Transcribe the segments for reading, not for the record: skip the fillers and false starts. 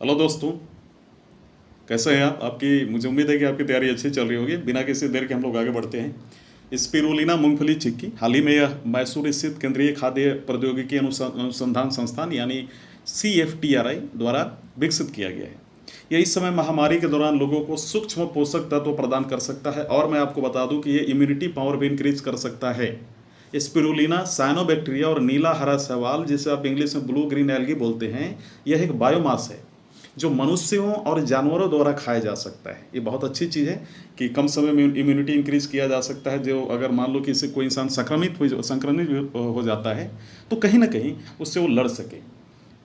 Hello दोस्तों, कैसे हैं आप? आपकी मुझे उम्मीद है कि आपकी तैयारी अच्छी चल रही होगी। बिना किसी देर के हम लोग आगे बढ़ते हैं। स्पिरुलिना मूंगफली चिक्की हाल ही में यह मैसूर स्थित केंद्रीय खाद्य प्रौद्योगिकी अनुसंधान संस्थान यानी CFTRI द्वारा विकसित किया गया है। यह इस समय महामारी के दौरान लोगों को सूक्ष्म पोषक तत्व प्रदान कर सकता है और मैं आपको बता दूं कि ये इम्यूनिटी पावर भी इंक्रीज कर सकता है। स्पिरुलिना साइनोबैक्टीरिया और नीला हरा शैवाल, जिसे आप इंग्लिश में ब्लू ग्रीन एल्गी बोलते हैं, यह एक बायोमास है जो मनुष्यों और जानवरों द्वारा खाया जा सकता है। ये बहुत अच्छी चीज़ है कि कम समय में इम्यूनिटी इंक्रीज किया जा सकता है। जो अगर मान लो कि इससे कोई इंसान संक्रमित हो जाता है तो कहीं ना कहीं उससे वो लड़ सके।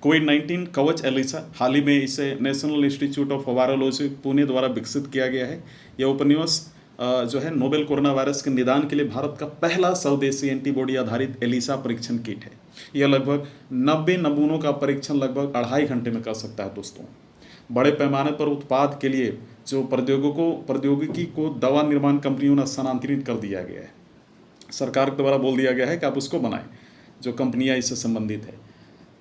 कोविड-19 कवच एलिसा हाल ही में इसे national institute of virology Pune द्वारा विकसित किया गया है। यह उपन्यास जो है नोवेल कोरोना वायरस के निदान के लिए भारत का पहला स्वदेशी एंटीबॉडी आधारित एलिसा परीक्षण किट है। यह लगभग 90 नमूनों का परीक्षण लगभग 2.5 घंटे में कर सकता है। दोस्तों, बड़े पैमाने पर उत्पाद के लिए जो प्रौद्योगिकी को दवा निर्माण कंपनियों ने स्थानांतरित कर दिया गया है। सरकार के द्वारा बोल दिया गया है कि आप उसको बनाएं, जो कंपनियां इससे संबंधित है।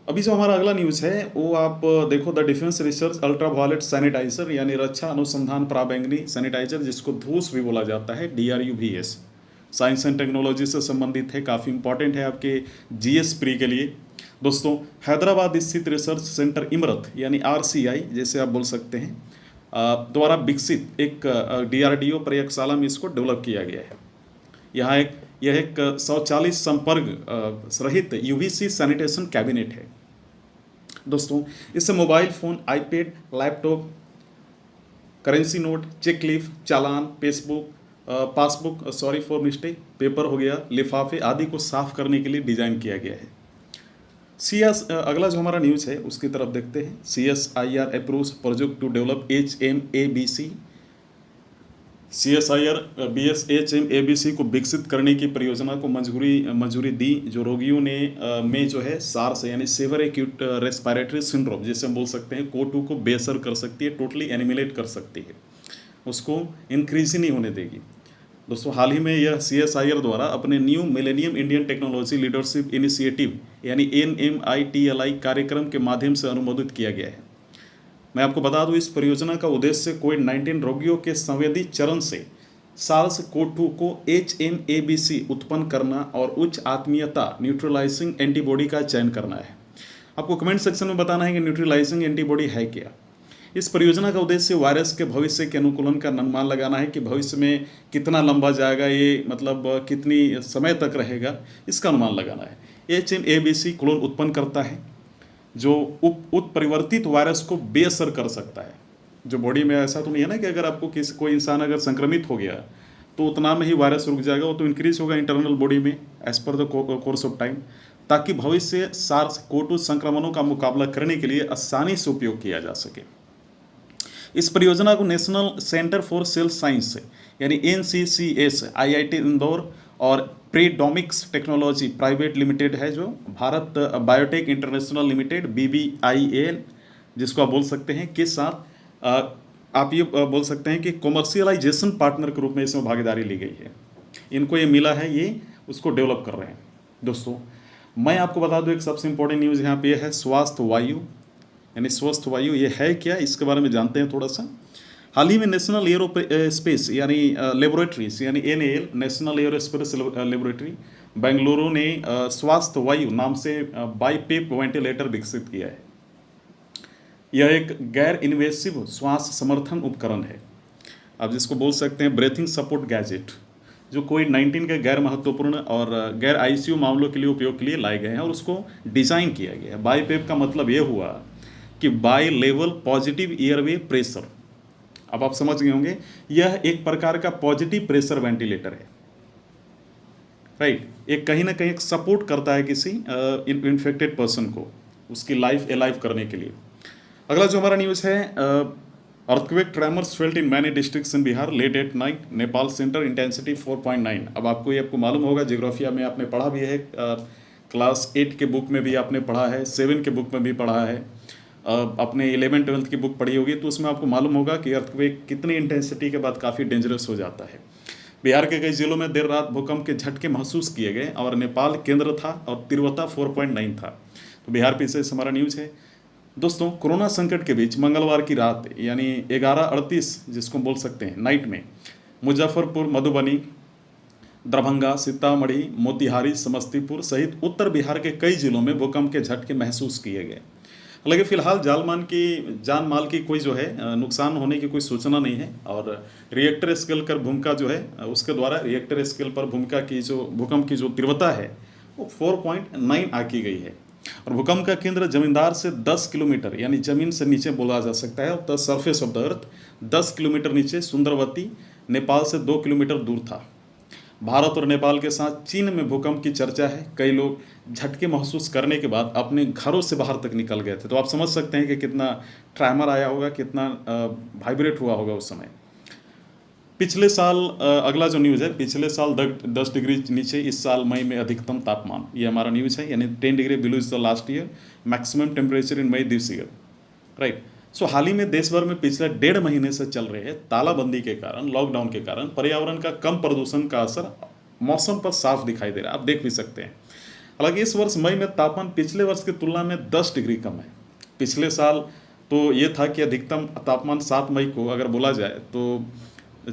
अभी जो हमारा अगला न्यूज़ है वो आप देखो, the defence research ultraviolet sanitizer यानी रक्षा अनुसंधान पराबैंगनी सैनिटाइजर, जिसको धूस भी बोला जाता है, DRUVS, साइंस एंड टेक्नोलॉजी से संबंधित है। काफ़ी इंपॉर्टेंट है आपके GS प्री के लिए। दोस्तों, हैदराबाद स्थित रिसर्च सेंटर इमरत यानी RCI जैसे आप बोल सकते हैं द्वारा विकसित एक DRDO प्रयोगशाला में इसको डेवलप किया गया है। यह एक 140 संपर्क रहित UVC सैनिटेशन कैबिनेट है। दोस्तों, इससे mobile phone, iPad, laptop, currency note, cheque leaf, चालान, पासबुक पेपर हो गया, लिफाफे आदि को साफ करने के लिए डिज़ाइन किया गया है। अगला जो हमारा न्यूज़ है उसकी तरफ देखते हैं। CSIR approves project to develop HMABC। CSIR HMABC को विकसित करने की परियोजना को मंजूरी दी, जो रोगियों ने में जो है SARS यानी सीवियर एक्यूट रेस्पिरेटरी सिंड्रोम, जिसे हम बोल सकते हैं CO2 को बेअसर कर सकती है, टोटली एनिमिलेट कर सकती है, उसको इंक्रीज ही नहीं होने देगी। दोस्तों, हाल ही में यह CSIR द्वारा अपने new millennium Indian technology leadership initiative यानी NMITLI कार्यक्रम के माध्यम से अनुमोदित किया गया है। मैं आपको बता दूं, इस परियोजना का उद्देश्य कोविड-19 रोगियों के संवेदी चरण से SARS-CoV-2 को HMABC उत्पन्न करना और उच्च आत्मीयता न्यूट्रलाइजिंग एंटीबॉडी का चयन करना है। आपको कमेंट सेक्शन में बताना है कि न्यूट्रलाइजिंग एंटीबॉडी है क्या। इस परियोजना का उद्देश्य वायरस के भविष्य के अनुकूलन का अनुमान लगाना है कि भविष्य में कितना लंबा जाएगा, ये मतलब कितनी समय तक रहेगा, इसका अनुमान लगाना है। HMABC क्लोन उत्पन्न करता है जो उत्परिवर्तित वायरस को बेअसर कर सकता है। जो बॉडी में ऐसा तो नहीं है ना कि अगर आपको कोई इंसान अगर संक्रमित हो गया तो उतना में ही वायरस रुक जाएगा, वो तो इंक्रीज होगा इंटरनल बॉडी में as per the course of time, ताकि भविष्य SARS-CoV-2 संक्रमणों का मुकाबला करने के लिए आसानी से उपयोग किया जा सके। इस परियोजना को national centre for sale science यानी NCCS, IIT इंदौर और प्रीडोमिक्स टेक्नोलॉजी प्राइवेट लिमिटेड है, जो Bharat biotech international limited BBIAL, जिसको आप बोल सकते हैं, के साथ आप ये बोल सकते हैं कि कॉमर्शियलाइजेशन पार्टनर के रूप में इसमें भागीदारी ली गई है। इनको ये मिला है, ये उसको डेवलप कर रहे हैं। दोस्तों, मैं आपको बता दूं, एक सबसे इंपॉर्टेंट न्यूज़ यहाँ पे है स्वास्थ्य वायु यानी स्वस्थ वायु। ये है क्या, इसके बारे में जानते हैं थोड़ा सा। हाल ही में नेशनल एयरोस्पेस यानी लेबोरेटरीज यानी NAL national aerospace laboratory Bengaluru ने स्वास्थ्य वायु नाम से बाईपेप वेंटिलेटर विकसित किया है। यह एक गैर इन्वेसिव श्वास समर्थन उपकरण है, आप जिसको बोल सकते हैं ब्रेथिंग सपोर्ट गैजेट, जो कोविड-19 के गैर महत्वपूर्ण और गैर ICU मामलों के लिए उपयोग के लिए लाए गए हैं और उसको डिज़ाइन किया गया है। बाईपेप का मतलब ये हुआ कि by level positive airway pressure. अब आप समझ गए होंगे, यह एक प्रकार का पॉजिटिव प्रेशर वेंटिलेटर है, राइट। एक कहीं ना कहीं एक सपोर्ट करता है किसी इन्फेक्टेड पर्सन को उसकी लाइफ एलाइव करने के लिए। अगला जो हमारा न्यूज़ है, earthquake tremors felt in many districts in Bihar late at night, Nepal centre intensity 4.9। अब आपको मालूम होगा, जियोग्राफिया में आपने पढ़ा भी है, क्लास 8 के बुक में भी आपने पढ़ा है, 7 के बुक में भी पढ़ा है, अपने 11-12 की बुक पढ़ी होगी, तो उसमें आपको मालूम होगा कि अर्थक्वेक कितनी इंटेंसिटी के बाद काफ़ी डेंजरस हो जाता है। बिहार के कई जिलों में देर रात भूकंप के झटके महसूस किए गए और नेपाल केंद्र था और तीव्रता 4.9 था। तो बिहार पे से हमारा न्यूज़ है। दोस्तों, कोरोना संकट के बीच मंगलवार की रात यानी 11:38 जिसको बोल सकते हैं नाइट में मुजफ्फरपुर, मधुबनी, दरभंगा, सीतामढ़ी, मोतिहारी, समस्तीपुर सहित उत्तर बिहार के कई जिलों में भूकंप के झटके महसूस किए गए। हालांकि फिलहाल जान माल की कोई जो है नुकसान होने की कोई सूचना नहीं है। और रिएक्टर स्केल कर भूमिका जो है उसके द्वारा रिएक्टर स्केल पर भूमिका की जो भूकंप की जो तीव्रता है वो 4.9 आंकी गई है। और भूकंप का केंद्र जमींदार से 10 किलोमीटर यानी जमीन से नीचे बोला जा सकता है, the surface of the earth 10 kilometre नीचे सुंदरवती, नेपाल से 2 किलोमीटर दूर था। भारत और नेपाल के साथ चीन में भूकंप की चर्चा है। कई लोग झटके महसूस करने के बाद अपने घरों से बाहर तक निकल गए थे। तो आप समझ सकते हैं कि कितना ट्रैमर आया होगा, कितना वाइब्रेट हुआ होगा उस समय। पिछले साल अगला जो न्यूज़ है, पिछले साल 10 डिग्री नीचे इस साल मई में अधिकतम तापमान, ये हमारा न्यूज़ है, यानी 10 degree below is the last year, maximum temperature in May this year, right. So हाल ही में देश भर में पिछले 1.5 महीने से चल रहे तालाबंदी के कारण, लॉकडाउन के कारण पर्यावरण का कम प्रदूषण का असर मौसम पर साफ दिखाई दे रहा है, आप देख भी सकते हैं। हालांकि इस वर्ष मई में तापमान पिछले वर्ष की तुलना में 10 डिग्री कम है। पिछले साल तो ये था कि अधिकतम तापमान 7 मई को अगर बोला जाए तो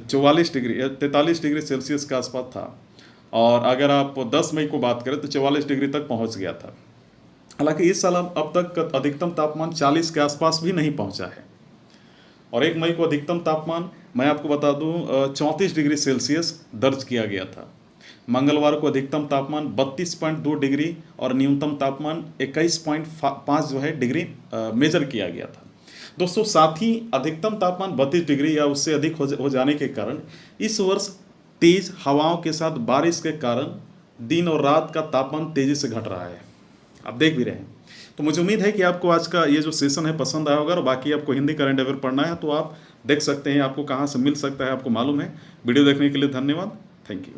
43 डिग्री सेल्सियस के आसपास था, और अगर आप 10 मई को बात करें तो 44 डिग्री तक पहुंच गया था। हालांकि इस साल अब तक अधिकतम तापमान 40 के आसपास भी नहीं पहुंचा है। और 1 मई को अधिकतम तापमान मैं आपको बता दूं 34 डिग्री सेल्सियस दर्ज किया गया था। मंगलवार को अधिकतम तापमान 32.2 डिग्री और न्यूनतम तापमान 21.5 जो है डिग्री मेजर किया गया था। दोस्तों, साथ ही अधिकतम तापमान 32 डिग्री या उससे अधिक हो जाने के कारण इस वर्ष तेज हवाओं के साथ बारिश के कारण दिन और रात का तापमान तेजी से घट रहा है, आप देख भी रहे हैं। तो मुझे उम्मीद है कि आपको आज का ये जो सेशन है पसंद आया होगा। और बाकी आपको हिंदी करंट अफेयर पढ़ना है तो आप देख सकते हैं, आपको कहाँ से मिल सकता है आपको मालूम है। वीडियो देखने के लिए धन्यवाद, थैंक यू।